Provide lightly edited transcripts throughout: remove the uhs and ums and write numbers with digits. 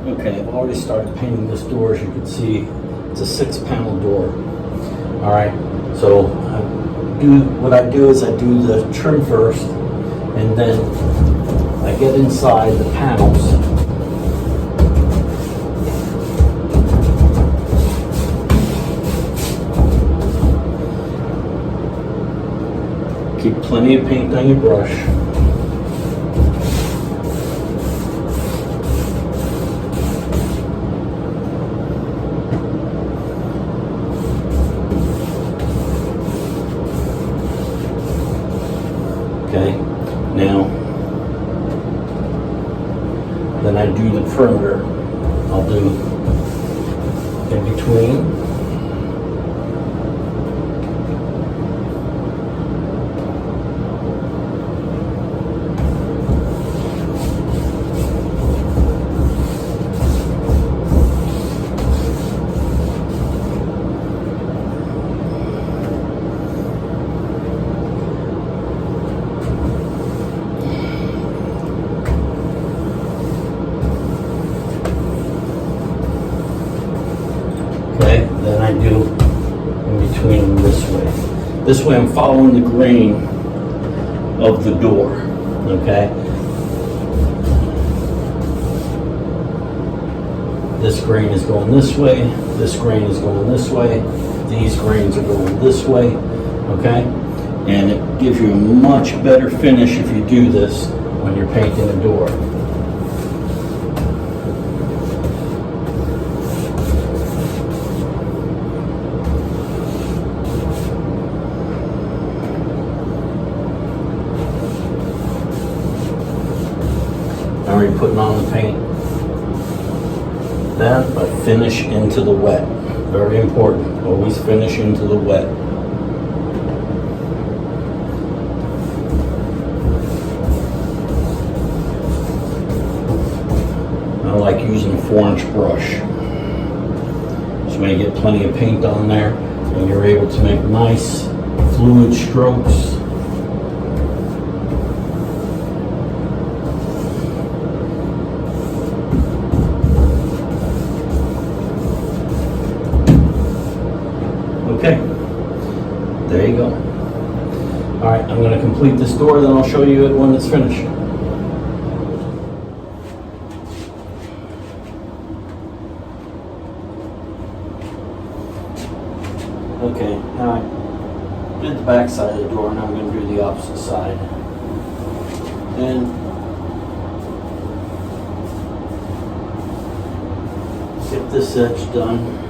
Okay, I've already started painting this door. As you can see, it's a 6-panel door. All right, so what I do is I do the trim first, and then I get inside the panels. Keep plenty of paint on your brush. Okay, now, then I do the perimeter. I'll do in between. Then I do in between this way. This way I'm following the grain of the door, okay? This grain is going this way, this grain is going this way, these grains are going this way, okay? And it gives you a much better finish if you do this when you're painting a door. Already putting on the paint. Then I finish into the wet. Very important. Always finish into the wet. I like using a 4-inch brush. So when you get plenty of paint on there and you're able to make nice fluid strokes. Okay, there you go. All right, I'm going to complete this door, then I'll show you it when it's finished. Okay, now I did the back side of the door, now I'm going to do the opposite side. And get this edge done.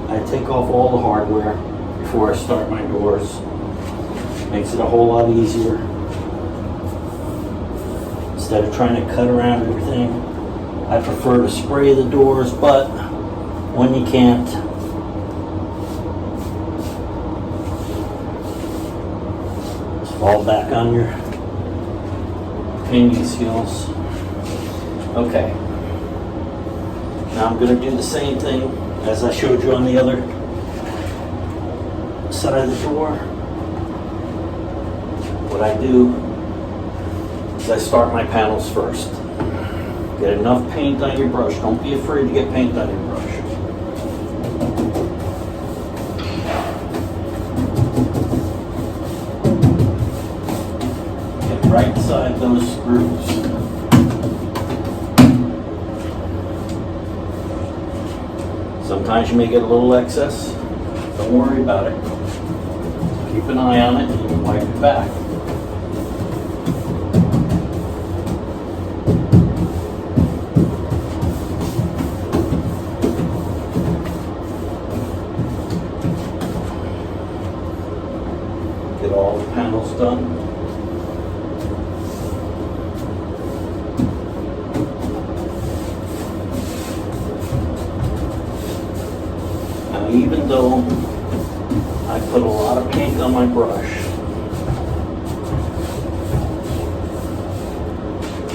I take off all the hardware before I start my doors. Makes it a whole lot easier. Instead of trying to cut around everything, I prefer to spray the doors, but when you can't, just fall back on your painting skills. Okay. Now I'm going to do the same thing as I showed you on the other side of the door. What I do is I start my panels first. Get enough paint on your brush. Don't be afraid to get paint on your brush. Get right inside those grooves. Sometimes you may get a little excess. Don't worry about it. Keep an eye on it and you can wipe it back. Get all the panels done. Even though I put a lot of paint on my brush,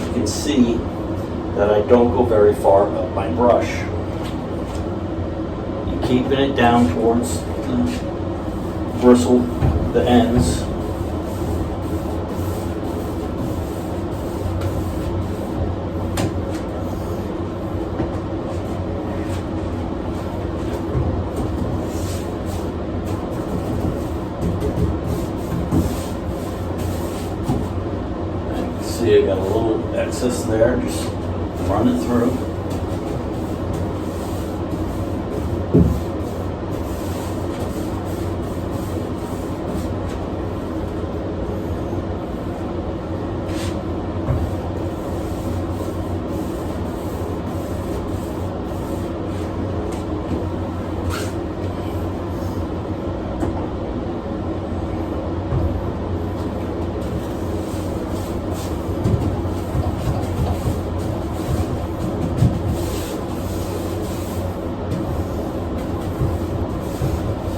you can see that I don't go very far up my brush. You're keeping it down towards the bristle, the ends. See, I got a little excess there, just run it through.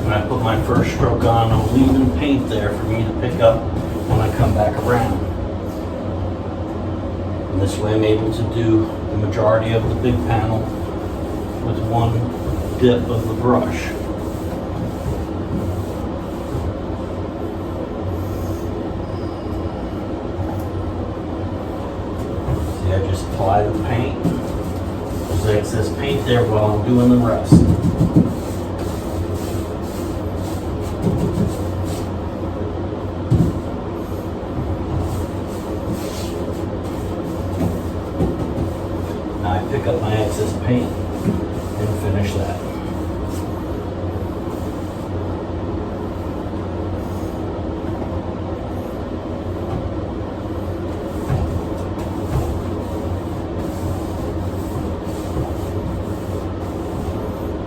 When I put my first stroke on, I'm leaving paint there for me to pick up when I come back around. And this way I'm able to do the majority of the big panel with one dip of the brush. See, I just apply the paint. There's excess paint there while I'm doing the rest. Pick up my excess paint and finish that.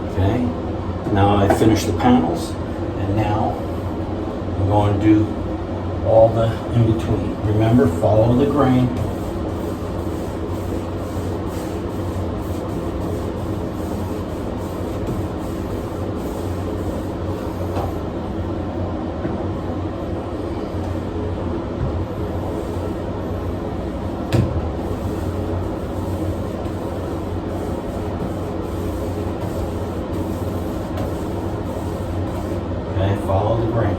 Okay, now I finished the panels, and now I'm going to do all the in between. Remember, follow the grain. Follow the grain.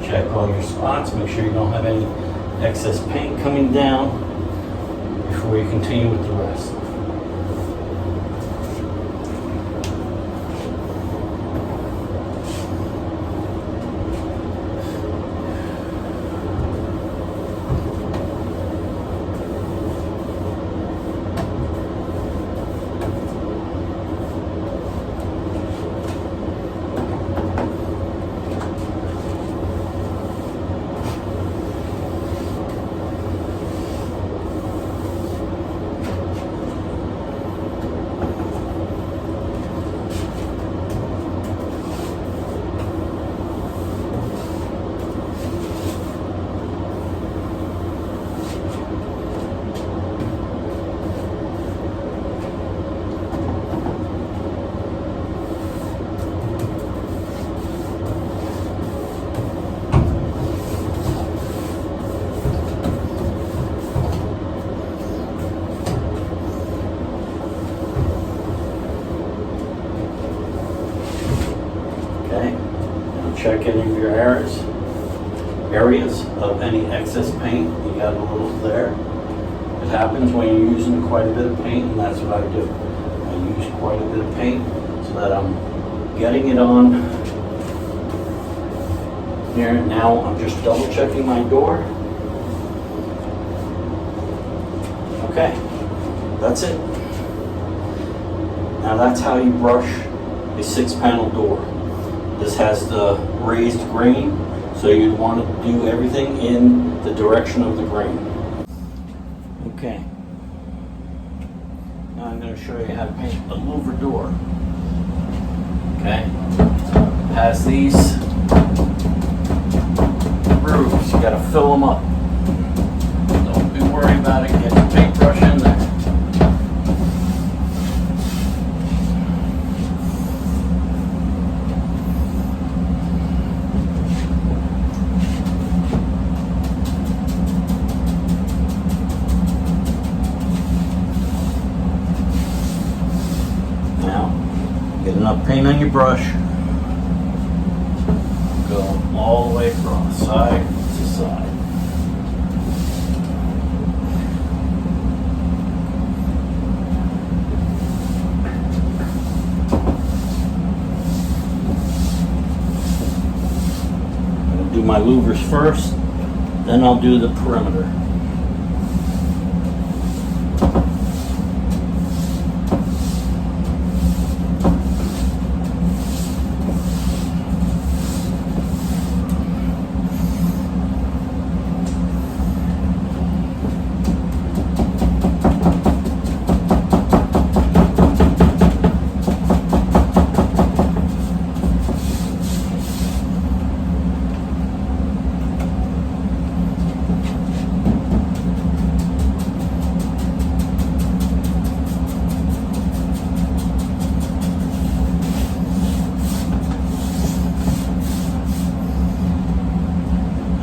Check all your spots, make sure you don't have any excess paint coming down before you continue with the rest. Check any of your areas of any excess paint. You got a little there. It happens when you're using quite a bit of paint, and that's what I do. I use quite a bit of paint so that I'm getting it on here. Now I'm just double checking my door. Okay, that's it. Now that's how you brush a 6-panel door. This has the raised grain, so you'd want to do everything in the direction of the grain. Okay. Now I'm going to show you how to paint a louver door. Okay, has these grooves. You got to fill them up. Don't be worried about it. Get the paintbrush in there. Get enough paint on your brush. Go all the way across, side to side. I'm going to do my louvers first, then I'll do the perimeter.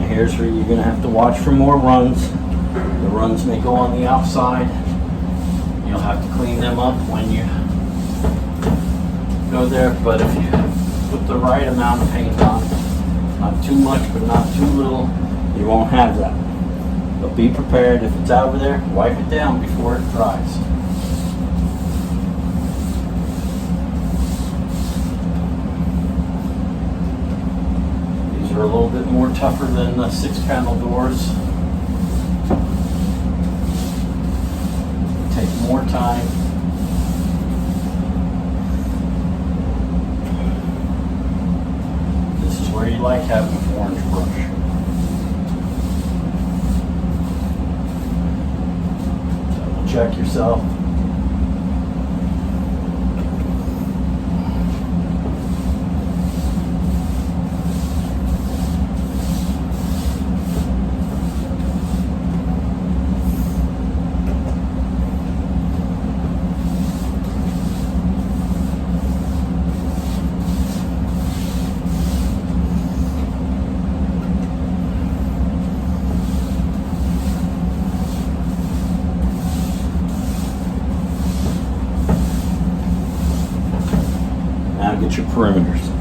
Here's where you're going to have to watch for more runs. The runs may go on the outside. You'll have to clean them up when you go there, but if you put the right amount of paint on, not too much but not too little, you won't have that. But be prepared, if it's over there, wipe it down before it dries. Are a little bit more tougher than the 6-panel doors. Take more time. This is where you like having an orange brush. Double check yourself. Now get your perimeters.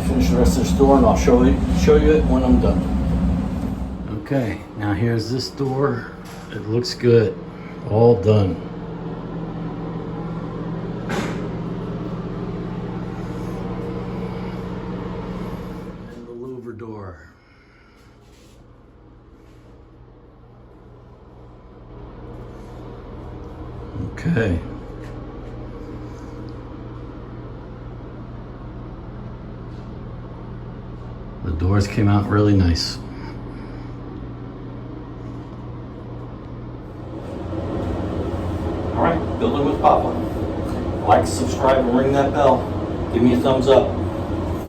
Finish the rest of the door and I'll show you it when I'm done. Okay, now here's this door. It looks good. All done. And the louver door. Okay. The doors came out really nice. All right, building with Papa. Like, subscribe, and ring that bell. Give me a thumbs up.